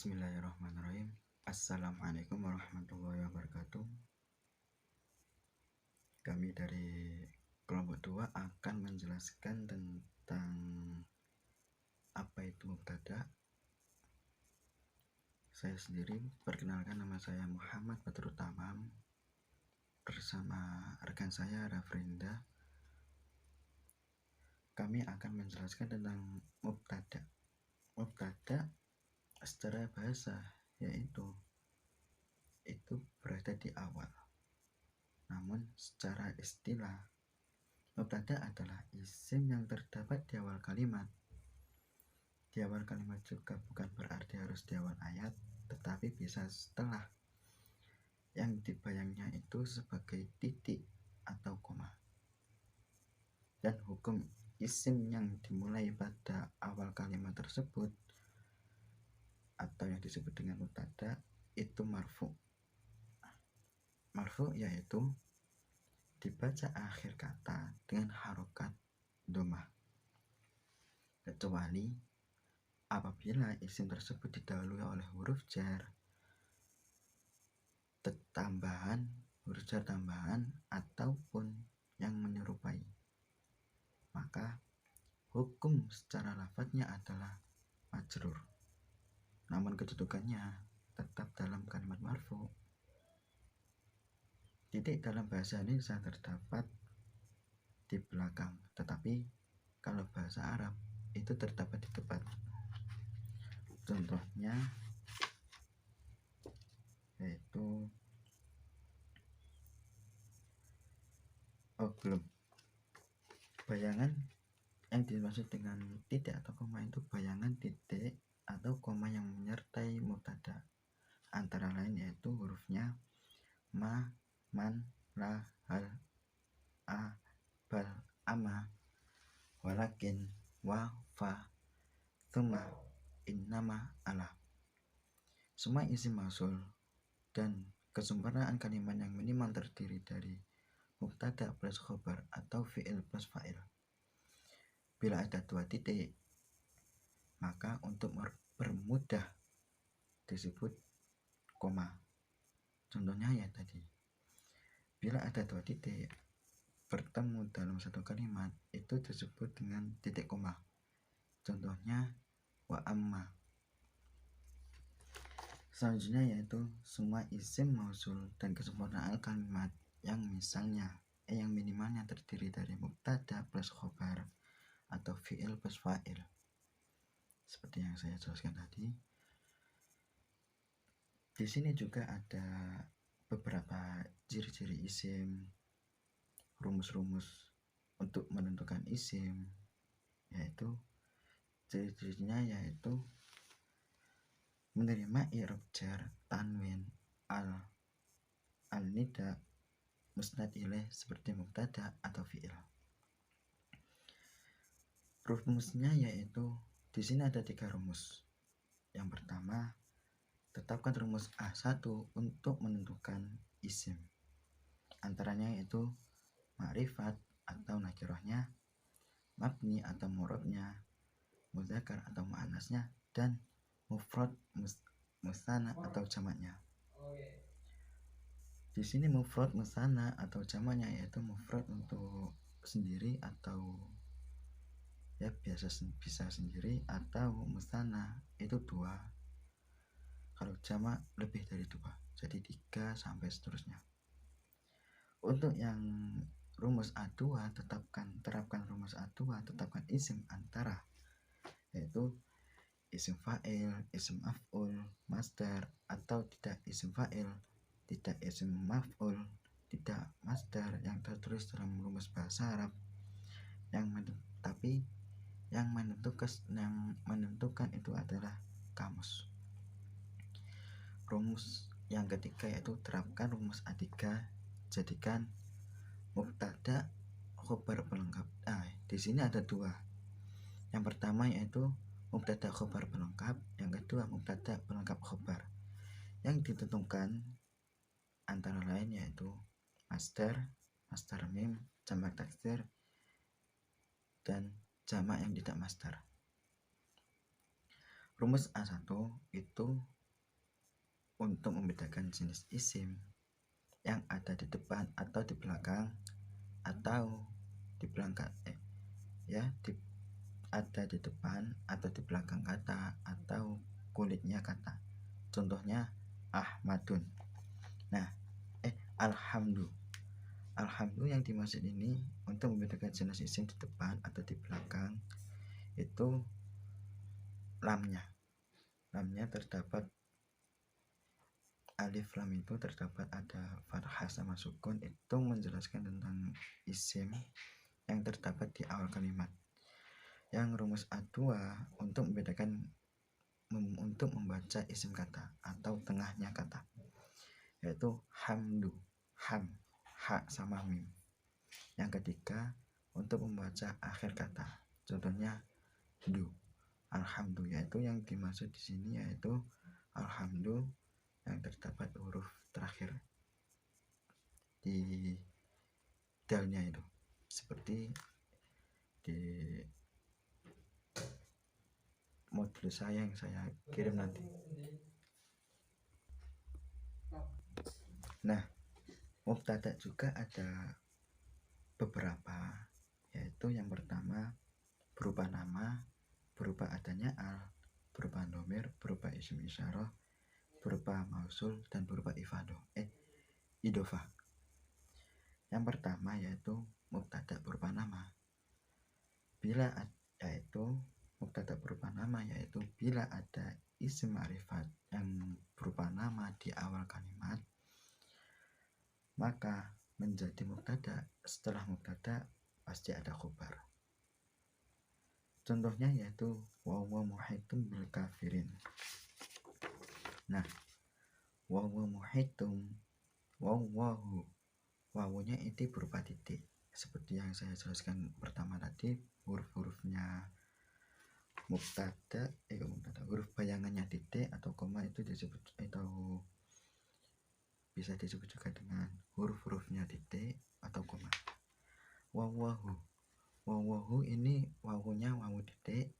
Bismillahirrahmanirrahim. Assalamualaikum warahmatullahi wabarakatuh. Kami dari kelompok 2 akan menjelaskan tentang apa itu mubtada. Saya sendiri, perkenalkan, nama saya Muhammad Badrul Tamam bersama rekan saya Rafrinda. Kami akan menjelaskan tentang mubtada. Mubtada secara bahasa yaitu itu berada di awal. Namun secara istilah, mubtada adalah isim yang terdapat di awal kalimat. Di awal kalimat juga bukan berarti harus di awal ayat, tetapi bisa setelah, yang dibayangnya itu sebagai titik atau koma. Dan hukum isim yang dimulai pada awal kalimat tersebut atau yang disebut dengan mubtada itu marfu. Marfu yaitu dibaca akhir kata dengan harokat dhammah, kecuali apabila isim tersebut didahului oleh huruf jar tambahan ataupun yang menyerupai, maka hukum secara lafadznya adalah majrur, namun kedudukannya tetap dalam kalimat marfu. Titik dalam bahasa ini bisa terdapat di belakang, tetapi kalau bahasa Arab itu terdapat di depan. Contohnya yaitu belum. Bayangan yang dimaksud dengan titik atau koma itu bayangan titik atau koma yang menyertai mubtada, antara lain yaitu hurufnya ma, man, la, hal, a, bal, ama, walakin, wa, fa, thumma, innama, ala. Semua isim mausul dan kesempurnaan kalimat yang minimal terdiri dari mubtada plus khobar atau fi'il plus fa'il. Bila ada 2 titik, maka untuk bermudah disebut koma. Contohnya ya tadi, bila ada 2 titik bertemu dalam satu kalimat, itu disebut dengan titik koma. Contohnya wa amma. Selanjutnya yaitu semua isim mausul dan kesempurnaan kalimat yang minimalnya terdiri dari mubtada plus khobar atau fi'il plus fa'il. Seperti yang saya jelaskan tadi. Di sini juga ada beberapa ciri-ciri isim, rumus-rumus untuk menentukan isim, yaitu ciri-cirinya yaitu menerima i'rab jar, tanwin, al-nida, musnad ilaih seperti mubtada atau fi'il. Rumusnya yaitu di sini ada 3 rumus. Yang pertama, tetapkan rumus A1 untuk menentukan isim. Antaranya yaitu ma'rifat atau nakirahnya, mabni atau murabnya, muzakkar atau muannasnya, dan mufrad musanna atau jamaknya. Di sini mufrad musanna atau jamaknya yaitu mufrad untuk sendiri atau ya bisa sendiri, atau musanna itu 2. Kalau jamak lebih dari 2, jadi 3 sampai seterusnya. Untuk yang rumus A2 terapkan rumus A2, tetapkan isim antara, yaitu isim fa'il, isim maf'ul, masdar, atau tidak isim fa'il, tidak isim maf'ul, tidak masdar yang tertulis dalam rumus bahasa Arab, tapi yang menentukan itu adalah kamus. Rumus yang ketiga yaitu terapkan rumus A3, jadikan mubtada khobar pelengkap. Di sini ada 2. Yang pertama yaitu mubtada khobar pelengkap, yang kedua mubtada pelengkap khobar. Yang ditentukan antara lain yaitu masdar, masdar mim, jamak taksir, dan jamak yang tidak masdar. Rumus A1 itu untuk membedakan jenis isim yang ada di depan atau di belakang atau di belakang ada di depan atau di belakang kata atau kulitnya kata. Contohnya Ahmadun. Nah, Alhamdu yang dimaksud ini untuk membedakan jenis isim di depan atau di belakang itu lamnya terdapat alif lam itu terdapat ada fathah sama sukun, itu menjelaskan tentang isim yang terdapat di awal kalimat. Yang rumus A2 untuk membedakan untuk membaca isim kata atau tengahnya kata, yaitu hamdu, ha sama mim. Yang ketiga untuk membaca akhir kata, contohnya du, alhamdu, yaitu yang dimaksud di sini yaitu alhamdu yang terdapat huruf terakhir di dalnya itu, seperti di modul saya yang saya kirim nanti. Nah, mubtada juga ada beberapa, yaitu yang pertama berupa nama, berupa adanya al, berupa domir, berupa isim isyarah, berupa mausul, dan berupa idofah. Yang pertama yaitu mubtada berupa nama. Mubtada berupa nama yaitu bila ada isim ma'rifat yang berupa nama di awal kalimat, maka menjadi mubtada. Setelah mubtada pasti ada khobar. Contohnya yaitu wawa muhitun bil kafirin. Nah, wawa muhitun, wawunya itu berupa titik, seperti yang saya jelaskan pertama tadi. Huruf-hurufnya mubtada, huruf bayangannya titik atau koma itu disebut, atau bisa disebut juga dengan huruf-hurufnya titik atau koma. Wawahu ini wawunya wawu titik,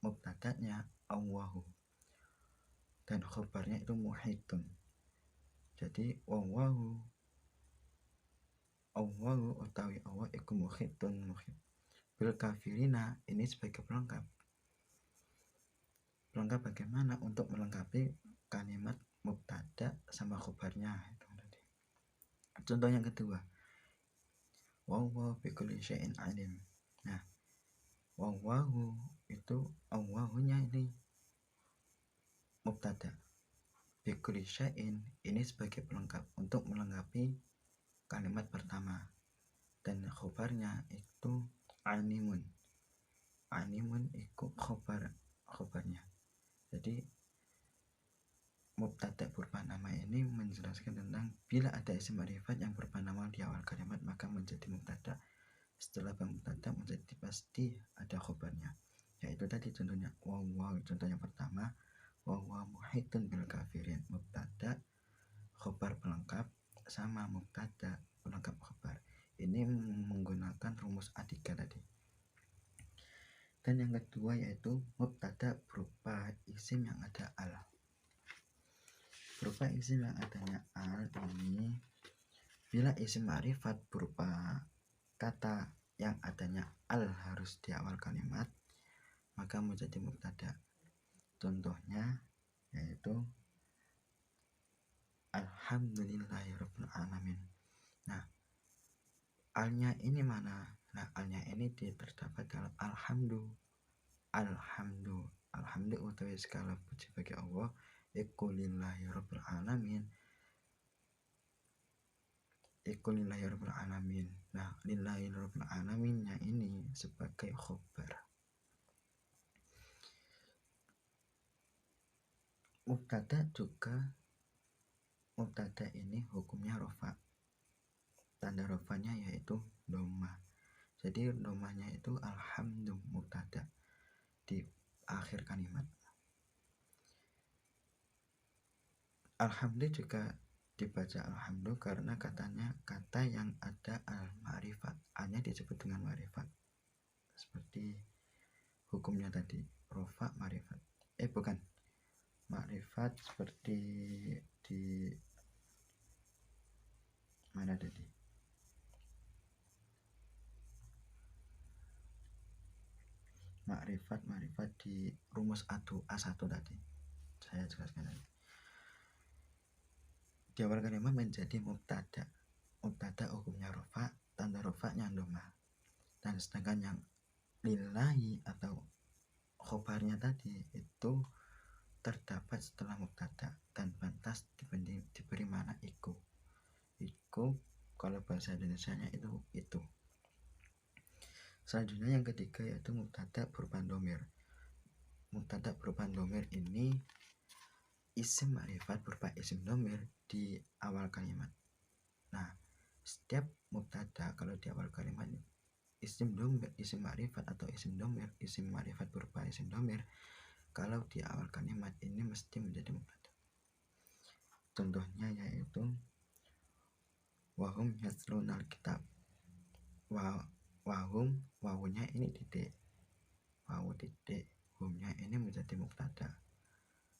mubtadanya awahu, dan khobarnya itu muhitun. Jadi wawahu utawi Allah iku muhitun bil kafirina, ini sebagai pelengkap. Pelengkap bagaimana? Untuk melengkapi kalimat mubtada sama khobarnya itu tadi. Contoh yang kedua, wawahu bikulli syai'in alim. Nah, wawahu itu awahunya ini mubtada, bikulli syai'in ini sebagai pelengkap untuk melengkapi kalimat pertama, dan khobarnya itu animun itu khobarnya. Jadi mubtada berupa nama ini menjelaskan tentang bila ada isim ma'rifat yang berupa nama di awal kalimat maka menjadi mubtada. Setelah mubtada menjadi pasti ada khobarnya, yaitu tadi contohnya wawahu. Contoh yang pertama, wawa muhitun bil kafirin, mubtada khobar pelengkap sama mubtada pelengkap khobar. Ini menggunakan rumus A3 tadi. Dan yang kedua yaitu mubtada berupa isim yang ada al. Berupa isim yang adanya al ini, bila isim ma'rifat berupa kata yang adanya al harus di awal kalimat, maka menjadi mubtada. Contohnya yaitu alhamdulillahirabbil alamin. Nah, alnya ini mana? Nah, alnya ini terdapat dalam alhamdu utawi segala puji bagi Allah iku lillahirabbil alamin. Nah, lillahirabbil alaminnya ini sebagai khobar. Mubtada ini hukumnya rofa. Tanda rofanya yaitu dhamma. Jadi dhammanya itu alhamdu mubtada di akhir kalimat. Alhamdu juga dibaca alhamdu karena katanya kata yang ada al-ma'rifat, hanya disebut dengan ma'rifat. Seperti hukumnya tadi rofa ma'rifat. Bukan. ma'rifat seperti di mana tadi? Ma'rifat di rumus A1 tadi. Saya jelaskan tadi. Di awal kalimat menjadi mubtada. Mubtada hukumnya rofa, tanda rofanya dhamma. Dan sedangkan yang lillahi atau khobarnya tadi itu terdapat setelah mubtada dan pantas diberi makna iku. Iku kalau bahasa Indonesianya itu. Selanjutnya yang ketiga yaitu mubtada berupa dhamir. Mubtada berupa dhamir ini isim ma'rifat berupa isim dhamir di awal kalimat. Nah, setiap mubtada kalau di awal kalimat isim dhamir, isim ma'rifat atau isim dhamir, isim ma'rifat berupa isim dhamir, kalau di awal kalimat ini mesti menjadi mubtada. Contohnya yaitu wahum yatlunal kitab. Wahum, wawunya ini titik, wawu titik, humnya ini menjadi mubtada,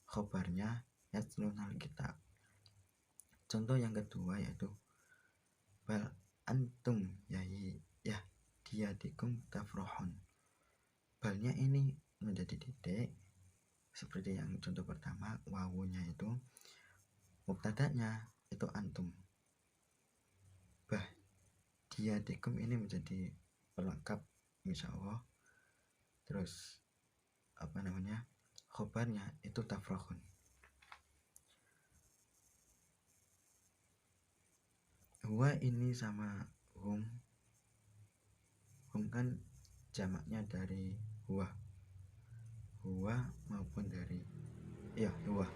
khobarnya yatlunal kitab. Contoh yang kedua yaitu bal antum yahdiyatikum tafrohon. Balnya ini menjadi titik seperti yang contoh pertama, wawunya itu mubtadanya itu antum, bahdiyatikum ini menjadi pelengkap insya Allah. Terus khobarnya itu tafrohun. Huwa ini sama hum kan jamaknya dari huwa maupun dari huwa,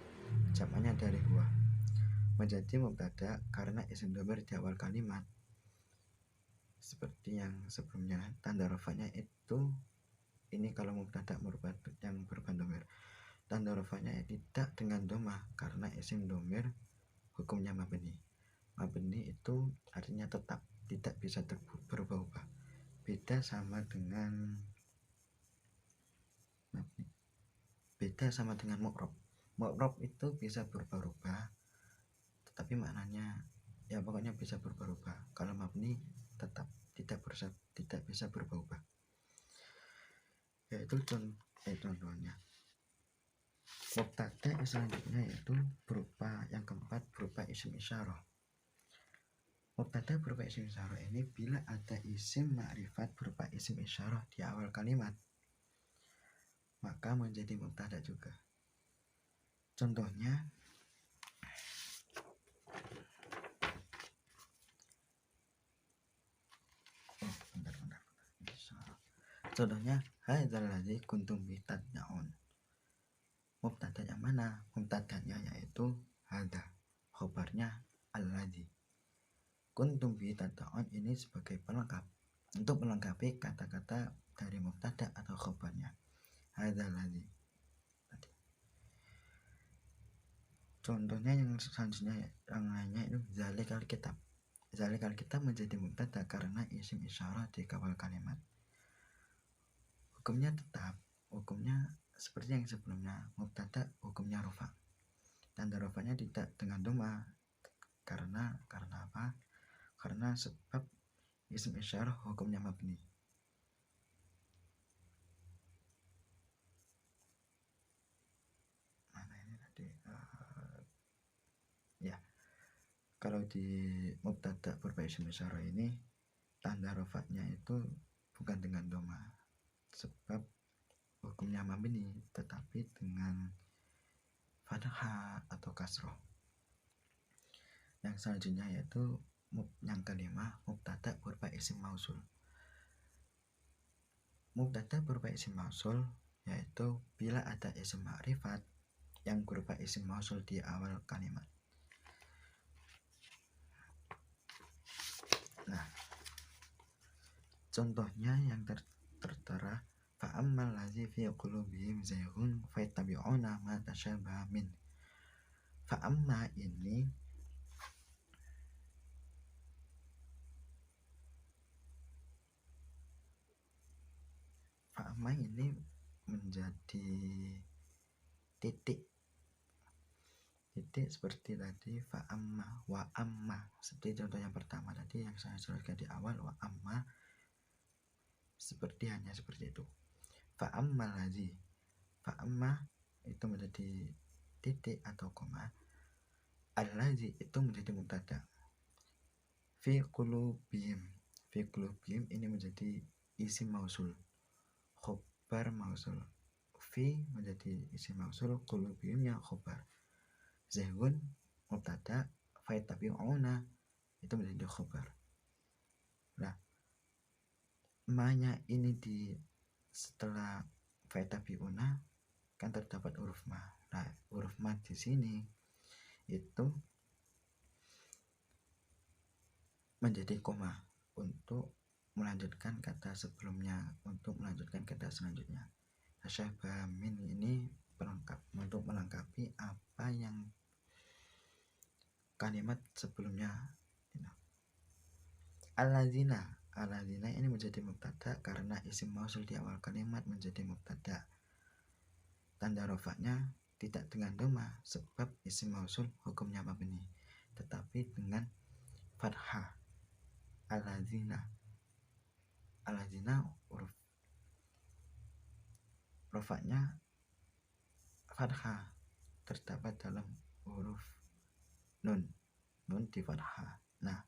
jamaknya dari huwa, menjadi mubtada karena isim dhamir di awal kalimat. Seperti yang sebelumnya, tanda rafanya itu ini kalau mubtada yang berupa dhamir, tanda rafanya tidak dengan dhamma karena isim dhamir hukumnya mabni. Mabni itu artinya tetap, tidak bisa berubah-ubah. Beda sama dengan mu'rab. Mu'rab itu bisa berubah-ubah, tetapi maknanya pokoknya bisa berubah-ubah. Kalau mabni tetap tidak bisa berubah-ubah. Yaitu contohnya. Mubtada selanjutnya yaitu yang keempat berupa isim isyarah. Mubtada berupa isim isyarah ini bila ada isim ma'rifat berupa isim isyarah di awal kalimat, maka menjadi mubtada juga. Contohnya Contohnya hadzal ladzi kuntum bihi tad'un. Mubtada yang mana? Mubtadanya yaitu hadza, khobarnya alladzi. Kuntum bihi tad'un ini sebagai pelengkap untuk melengkapi kata-kata dari mubtada atau khobarnya. Hadzal ladzi. Contohnya yang selanjutnya yang lainnya itu zalikal kitab. Zalikal kitab menjadi mubtada karena isim isyarah di awal kalimat. Hukumnya tetap, hukumnya seperti yang sebelumnya, mubtada hukumnya rofa. Tanda rofanya tidak dengan dhamma karena apa? Karena sebab isim isyarah hukumnya mabni. Mana ini tadi? Kalau di mubtada berupa isim isyarah ini tanda rofanya itu bukan dengan dhamma, sebab hukumnya mabni tetapi dengan fathah atau kasroh. Yang selanjutnya yaitu yang kelima, mubtada berupa isim mausul. Mubtada berupa isim mausul yaitu bila ada isim ma'rifat yang berupa isim mausul di awal kalimat. Nah, contohnya yang tertera fa'ammal ladzi fi qulubihim zayghun fayattabi'una ma tasyabaha min. Fa'amma ini menjadi titik titik seperti tadi fa amma, wa amma, seperti contoh yang pertama tadi yang saya jelaskan di awal, wa amma seperti hanya seperti itu. Fa amma lazi, fa amma itu menjadi titik atau koma, al-lazi itu menjadi mubtada. Fi qulubihim, fi qulubihim ini menjadi isim mausul, khobar mausul. Fi menjadi isim mausul, qulubihim yang khobar. Zahun mubtada, faitabi'una itu menjadi khobar. Nah, ma-nya ini di setelah faitabi'una kan terdapat huruf ma. Nah, huruf ma di sini itu menjadi koma untuk melanjutkan kata sebelumnya, untuk melanjutkan kata selanjutnya. Asyabah min ini pelengkap untuk melengkapi apa yang kalimat sebelumnya. Al-ladzina, al-ladzina ini menjadi mubtada karena isim mausul di awal kalimat menjadi mubtada. Tanda rofaknya tidak dengan dhamma sebab isim mausul hukumnya mabni, tetapi dengan fathah. Al-ladzina, al-ladzina huruf rofaknya fathah terdapat dalam huruf nun di fathah. Nah,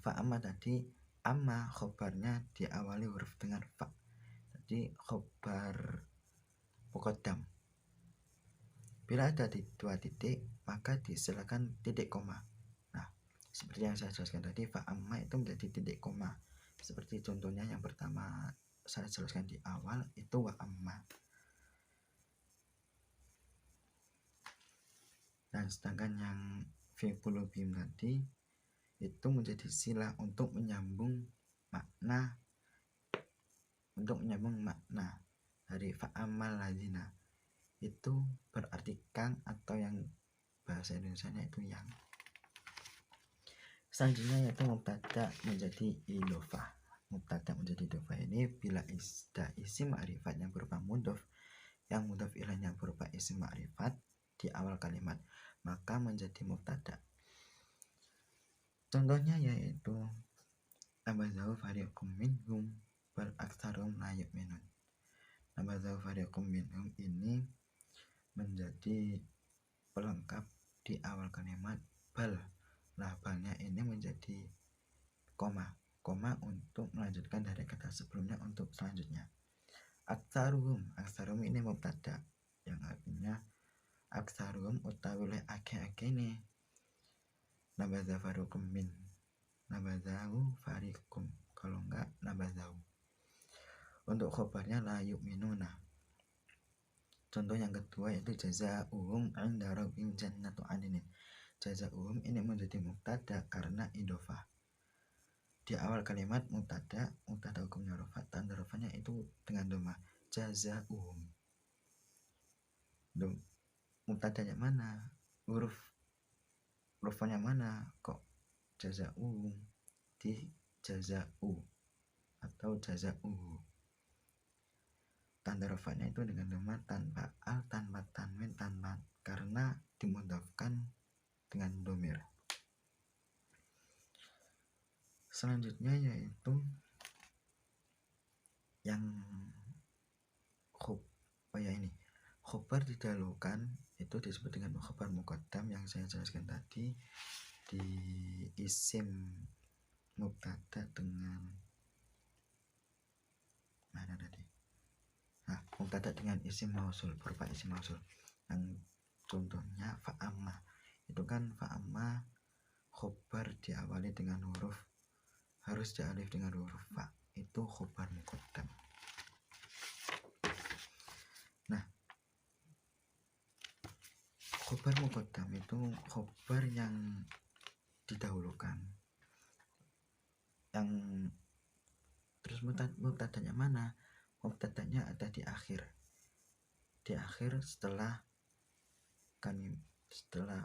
fa amma tadi, amma khobarnya diawali huruf dengan fa. Jadi khobar muqaddam. Bila ada dua titik, maka disilakan titik koma. Nah, seperti yang saya jelaskan tadi, fa amma itu menjadi titik koma. Seperti contohnya yang pertama saya jelaskan di awal itu wa amma. Dan sedangkan yang fi qulubihim tadi itu menjadi sila untuk menyambung makna dari fa'amal ladzina. Itu berarti kang atau yang bahasa Indonesianya itu yang. Selanjutnya yaitu mubtada menjadi idhofah. Mubtada menjadi idhofah ini bila isim ma'rifat yang berupa mudhof, yang mudhof ilaihnya berupa isim ma'rifat di awal kalimat, maka menjadi mubtada. Contohnya yaitu nabazahu fariqum minhum bal aktsaruhum la yu'minun. Nabazahu fariqum minhum ini menjadi pelengkap di awal kalimat bal. Nah, balnya ini menjadi koma untuk melanjutkan dari kata sebelumnya untuk selanjutnya. Aktsaruhum ini mubtada yang artinya aktsaruhum utawi ake-ake ini nabazahu fariqum min, nabazahu fariqum, kalau enggak nabazahu. Untuk khobarnya la yu'minuna. Contoh yang kedua yaitu jazaa'uhum 'inda rabbihim jannatu 'adnin. Jazaa'uhum ini menjadi mubtada karena idhofah. Di awal kalimat mubtada hukumnya rafa, tanda rafanya itu dengan dhamma. Jazaa'uhum. Mubtadanya mana? Huruf rafanya mana? Kok jazaa'uhum di jazaa'u atau jazaa'uhu. Tanda rafanya itu dengan dhamma tanpa al, tanpa tanwin, tanpa, karena dimudhafkan dengan dhamir. Selanjutnya yaitu yang khobar didahulukan itu disebut dengan khobar muqaddam yang saya jelaskan tadi, di isim mubtada dengan mana tadi? Nah, mubtada dengan isim mausul, berupa isim mausul. Yang contohnya fa'amma. Itu kan fa'amma khobar diawali dengan huruf, harus dialif dengan huruf fa. Itu khobar muqaddam. Nah, khobar muqaddam itu khobar yang didahulukan. Yang terus mubtadanya mana? Mubtadanya ada di akhir. Di akhir setelah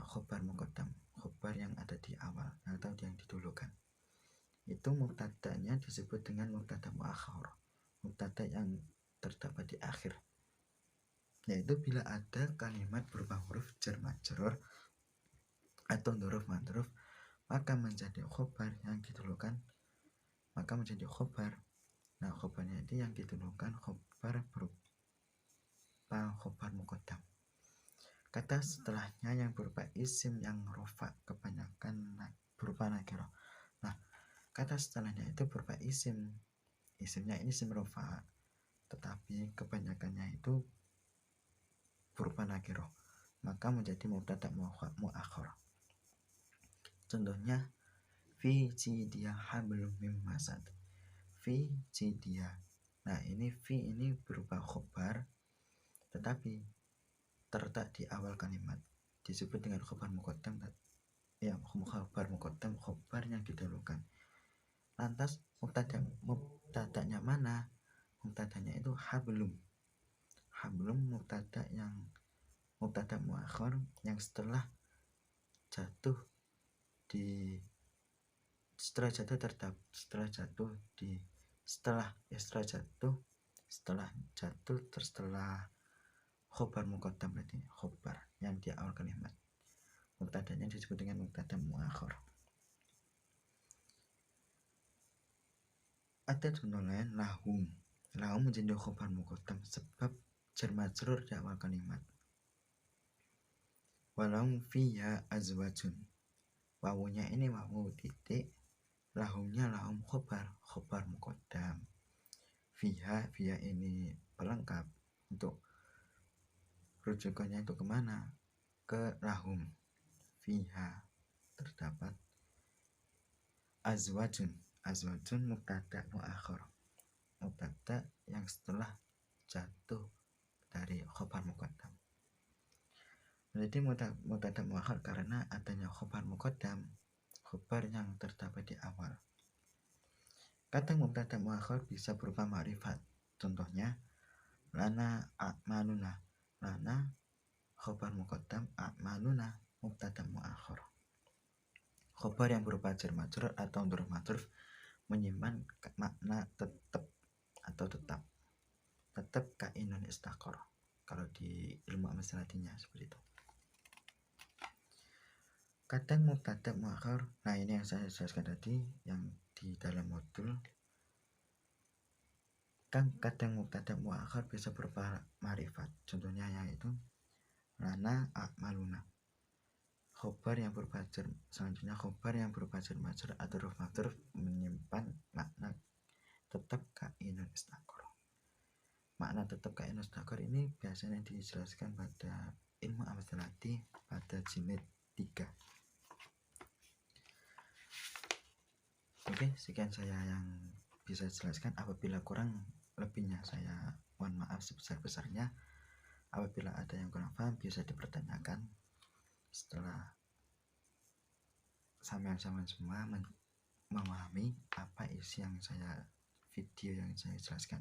khobar muqaddam, khobar yang ada di awal atau yang didahulukan. Itu mubtadanya disebut dengan mubtada muakhar. Mubtada yang terdapat di akhir. yaitu bila ada kalimat berupa huruf jar majrur atau dzaruf madruf, maka menjadi khobar yang didahulukan, maka menjadi khobar. Nah, khobarnya itu yang didahulukan khobar berupa khobar muqaddam. Kata setelahnya yang berupa isim yang rofa kebanyakan berupa nakirah. Nah, kata setelahnya itu berupa isim. Isimnya ini isim rofa, tetapi kebanyakannya itu berupa nakirah, maka menjadi mubtada muakhar. Contohnya fi jidiya hablum mim masad. Fi jidiya. Nah, ini fi ini berupa khobar tetapi terletak di awal kalimat, disebut dengan khobar muqaddam. Ya, khobar muqaddam, khobar yang didahulukan. Lantas mubtadanya mana? Mubtadanya itu hablum. Hablum mubtada muakhar yang setelah jatuh setelah khobar muqaddam, berarti khobar yang di awal kalimat. Mubtadanya disebut dengan mubtada muakhar. Ada contoh lain, lahum. Lahum menjadi khobar muqaddam sebab jar majrur di awal kalimat. Walahum fiha azwajun. Wawunya ini wawu titik, lahumnya lahum khobar muqaddam. Fiha ini pelengkap, untuk rujukannya itu kemana? Ke lahum. Fiha terdapat azwajun mubtada muakhar, mubtada yang setelah jatuh dari khobar muqaddam. Jadi mubtada muakhar karena adanya khobar muqaddam, khobar yang terdapat di awal. Kata mubtada muakhar bisa berupa ma'rifat. Contohnya lana a'maluna. Lana khobar muqaddam, a'maluna mubtada muakhar. Khobar yang berupa jar majrur atau dzaruf madruf menyimpan makna tetap atau tetap. Tetap kainun istaqor. Kalau di ilmu amsal latinya seperti itu. Kadang mubtada muakhar, nah ini yang saya jelaskan tadi yang di dalam modul. Kadang mubtada muakhar bisa berupa ma'rifat. Contohnya yaitu lana a'maluna. Khobar yang berupa jar, selanjutnya khobar yang berupa jar majrur atau dzaruf madruf menyimpan makna tetap kainun istaqor. Makna tetap kainun istaqor ini biasanya dijelaskan pada ilmu amsal lati pada jilid 3. Oke, sekian saya yang bisa jelaskan. Apabila kurang lebihnya saya mohon maaf sebesar-besarnya. Apabila ada yang kurang paham bisa dipertanyakan setelah sampean-sampean semua memahami apa isi yang video yang saya jelaskan.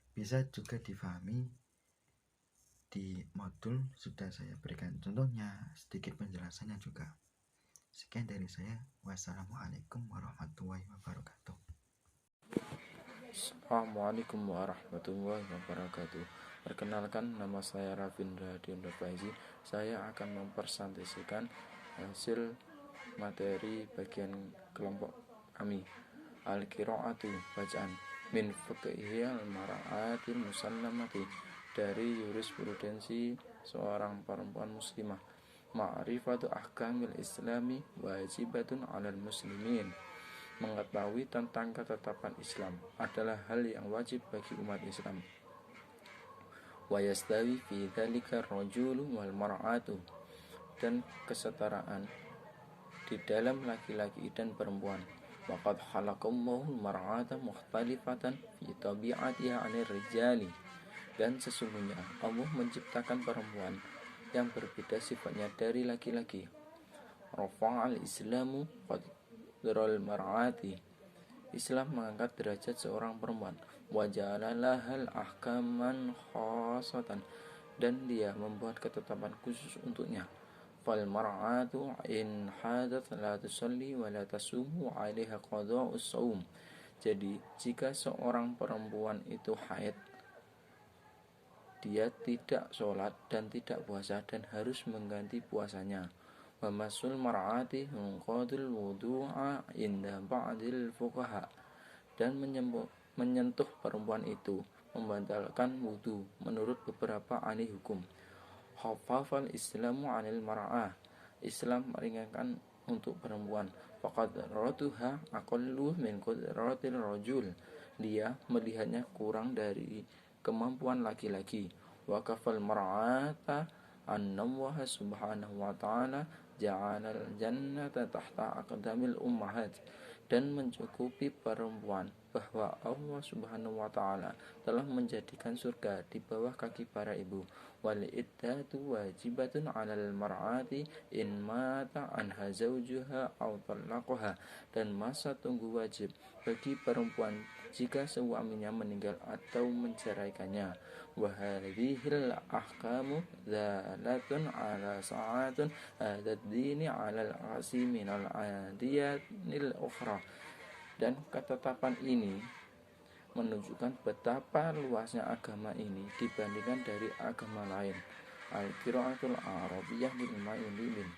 Bisa juga difahami di modul sudah saya berikan contohnya, sedikit penjelasannya juga. Sekian dari saya. Wassalamualaikum warahmatullahi wabarakatuh. Assalamualaikum warahmatullahi wabarakatuh. Perkenalkan, nama saya Ravindra Dion Faizi. Saya akan mempresentasikan hasil materi bagian kelompok kami. Al-qiraatu, bacaan, min fiqhiyal mar'atil musallamati, dari jurisprudensi seorang perempuan muslimah. Ma'rifatu ahkamil islami wajibatun 'alal muslimin. Mengetahui tentang ketetapan Islam adalah hal yang wajib bagi umat Islam. Wa yastawi fi dzalika ar-rajulu wal mar'atu, dan kesetaraan di dalam laki-laki dan perempuan. Waqad khalaqallahu al-mar'ata mukhtalifatan fi tabi'atiha 'anil rijali, dan sesungguhnya Allah menciptakan perempuan yang berbeda sifatnya dari laki-laki. Rafa'al islamu qadral mar'ati, Islam mengangkat derajat seorang perempuan. Wa ja'alalahal ahkaman khasatan, dan dia membuat ketetapan khusus untuknya. Fal mar'atu in hadat la tusalli wa la tasumu 'alaiha qada'us shaum. Jadi jika seorang perempuan itu haid, dia tidak sholat dan tidak puasa dan harus mengganti puasanya. Wa masul mar'ati munqadul wudu'a inda ba'dil fuqaha, dan menyentuh perempuan itu membatalkan wudu menurut beberapa ahli hukum. Khaffafal Islamu 'anil mar'ah, Islam meringankan untuk perempuan. Faqadratuha aqallu min qudratil rajul, dia melihatnya kurang dari kemampuan laki-laki. Wa kafal mar'ata anna Allah subhanahu wa ta'ala ja'alal jannata tahta aqdamil ummahat, dan mencukupi perempuan bahwa Allah subhanahu wa ta'ala telah menjadikan surga di bawah kaki para ibu. Wal iddatu wajibatun 'alal mar'ati in mata anha zawjuha aw talaqaha, dan masa tunggu wajib bagi perempuan jika suaminya meninggal atau menceraikannya. Wa hadhil ahkamu dalatun 'ala sa'atun hadad dini 'alal asi minal adiyanil ukhra, dan ketetapan ini menunjukkan betapa luasnya agama ini dibandingkan dari agama lain. Al-Qiraatul Arabiyah lil Mu'minin.